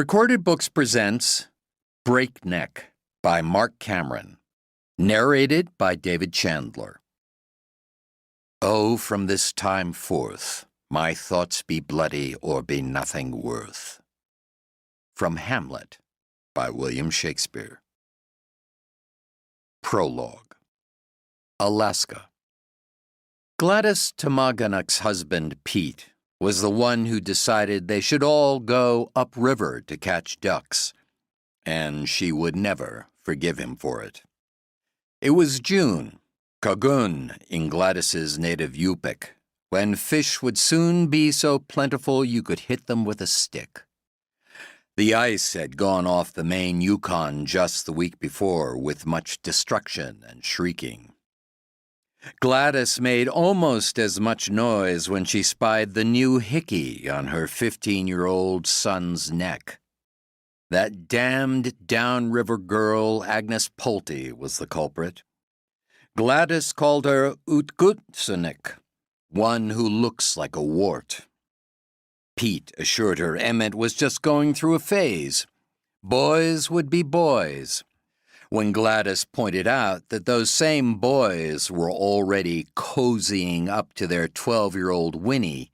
Recorded Books presents Breakneck by Marc Cameron, narrated by David Chandler. Oh, from this time forth, my thoughts be bloody or be nothing worth. From Hamlet by William Shakespeare. Prologue. Alaska. Gladys Tomaganuk's husband, Pete, was the one who decided they should all go upriver to catch ducks, and she would never forgive him for it. It was June, Kagun in Gladys's native Yupik, when fish would soon be so plentiful you could hit them with a stick. The ice had gone off the main Yukon just the week before with much destruction and shrieking. Gladys made almost as much noise when she spied the new hickey on her 15-year-old son's neck. That damned downriver girl, Agnes Pulte, was the culprit. Gladys called her Utgutsunik, one who looks like a wart. Pete assured her Emmett was just going through a phase. Boys would be boys. When Gladys pointed out that those same boys were already cozying up to their 12-year-old Winnie,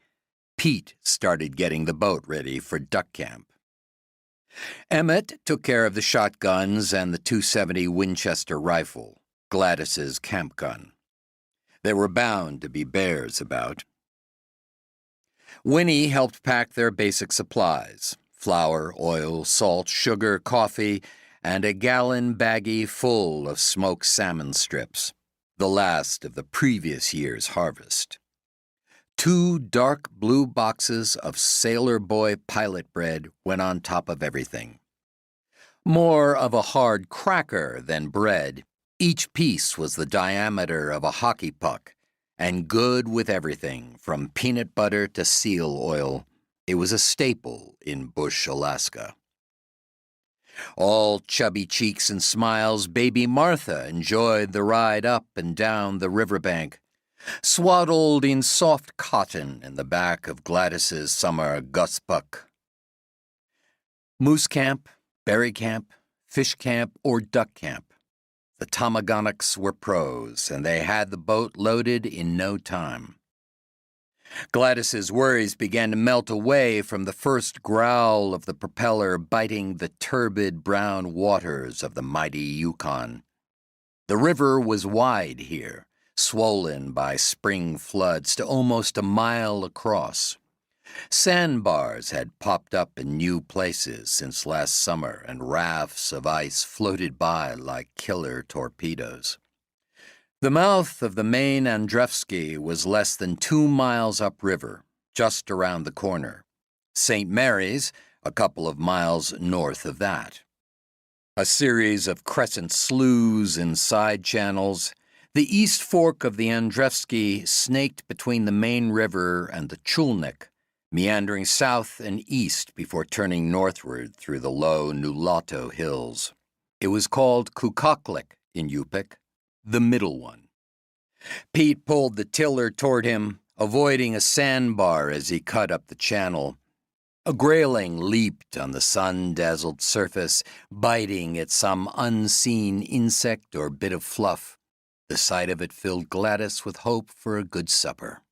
Pete started getting the boat ready for duck camp. Emmett took care of the shotguns and the .270 Winchester rifle, Gladys's camp gun. There were bound to be bears about. Winnie helped pack their basic supplies: flour, oil, salt, sugar, coffee, and a gallon baggie full of smoked salmon strips, the last of the previous year's harvest. 2 dark blue boxes of Sailor Boy pilot bread went on top of everything. More of a hard cracker than bread, each piece was the diameter of a hockey puck, and good with everything, from peanut butter to seal oil. It was a staple in bush Alaska. All chubby cheeks and smiles, baby Martha enjoyed the ride up and down the riverbank, swaddled in soft cotton in the back of Gladys's summer guspuck. Moose camp, berry camp, fish camp, or duck camp, the Tomaganuks were pros, and they had the boat loaded in no time. Gladys's worries began to melt away from the first growl of the propeller biting the turbid brown waters of the mighty Yukon. The river was wide here, swollen by spring floods to almost a mile across. Sandbars had popped up in new places since last summer, and rafts of ice floated by like killer torpedoes. The mouth of the main Andrewski was less than 2 miles upriver, just around the corner. St. Mary's, a couple of miles north of that. A series of crescent sloughs and side channels, the east fork of the Andrewski snaked between the main river and the Chulnik, meandering south and east before turning northward through the low Nulato hills. It was called Kukaklik in Yupik, the middle one. Pete pulled the tiller toward him, avoiding a sandbar as he cut up the channel. A grayling leaped on the sun-dazzled surface, biting at some unseen insect or bit of fluff. The sight of it filled Gladys with hope for a good supper.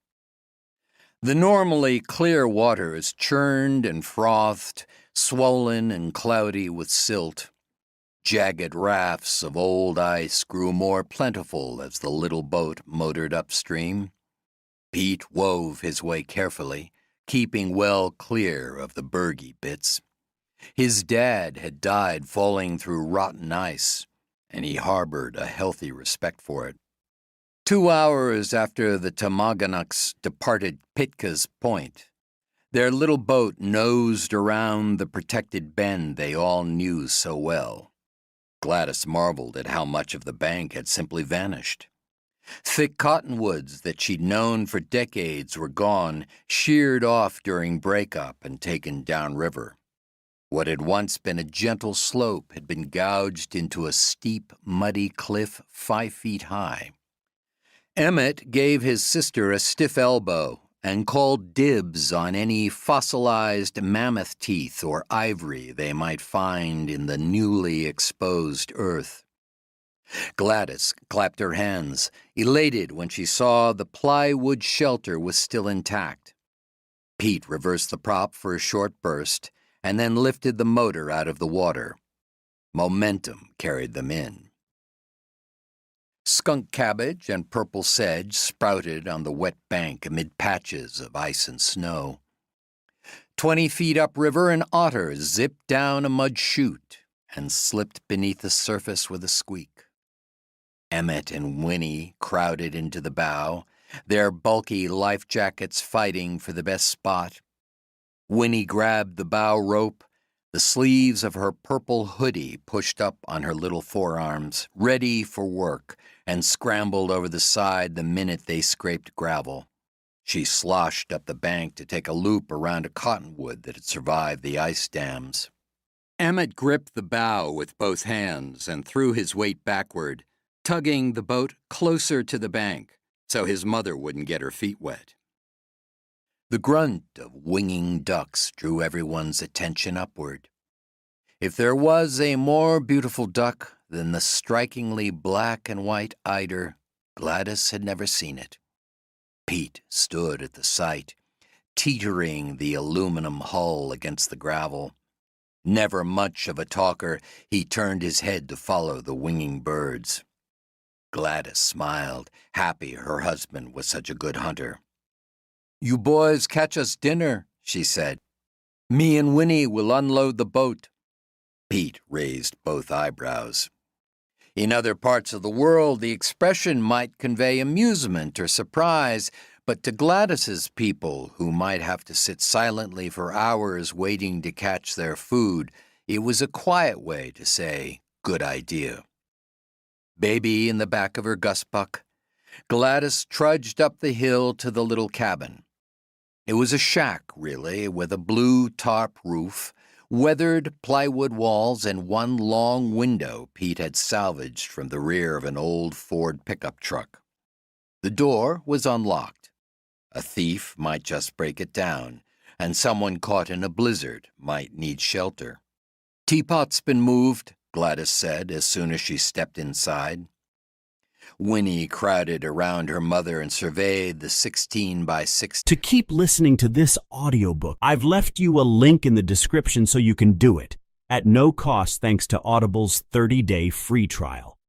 The normally clear waters churned and frothed, swollen and cloudy with silt. Jagged rafts of old ice grew more plentiful as the little boat motored upstream. Pete wove his way carefully, keeping well clear of the bergy bits. His dad had died falling through rotten ice, and he harbored a healthy respect for it. 2 hours after the Tomaganuks departed Pitka's Point, their little boat nosed around the protected bend they all knew so well. Gladys marveled at how much of the bank had simply vanished. Thick cottonwoods that she'd known for decades were gone, sheared off during breakup and taken downriver. What had once been a gentle slope had been gouged into a steep, muddy cliff 5 feet high. Emmett gave his sister a stiff elbow and called dibs on any fossilized mammoth teeth or ivory they might find in the newly exposed earth. Gladys clapped her hands, elated when she saw the plywood shelter was still intact. Pete reversed the prop for a short burst and then lifted the motor out of the water. Momentum carried them in. Skunk cabbage and purple sedge sprouted on the wet bank amid patches of ice and snow. 20 feet upriver, an otter zipped down a mud chute and slipped beneath the surface with a squeak. Emmett and Winnie crowded into the bow, their bulky life jackets fighting for the best spot. Winnie grabbed the bow rope, the sleeves of her purple hoodie pushed up on her little forearms, ready for work, and scrambled over the side the minute they scraped gravel. She sloshed up the bank to take a loop around a cottonwood that had survived the ice dams. Emmett gripped the bow with both hands and threw his weight backward, tugging the boat closer to the bank so his mother wouldn't get her feet wet. The grunt of winging ducks drew everyone's attention upward. If there was a more beautiful duck than the strikingly black and white eider, Gladys had never seen it. Pete stood at the sight, teetering the aluminum hull against the gravel. Never much of a talker, he turned his head to follow the winging birds. Gladys smiled, happy her husband was such a good hunter. "You boys catch us dinner," she said. "Me and Winnie will unload the boat." Pete raised both eyebrows. In other parts of the world, the expression might convey amusement or surprise, but to Gladys's people, who might have to sit silently for hours waiting to catch their food, it was a quiet way to say, "Good idea." Baby in the back of her gusbuck, Gladys trudged up the hill to the little cabin. It was a shack, really, with a blue tarp roof, weathered plywood walls, and one long window Pete had salvaged from the rear of an old Ford pickup truck. The door was unlocked. A thief might just break it down, and someone caught in a blizzard might need shelter. "Teapot's been moved," Gladys said as soon as she stepped inside. Winnie crowded around her mother and surveyed the 16 by 6. To keep listening to this audiobook, I've left you a link in the description so you can do it, at no cost thanks to Audible's 30-day free trial.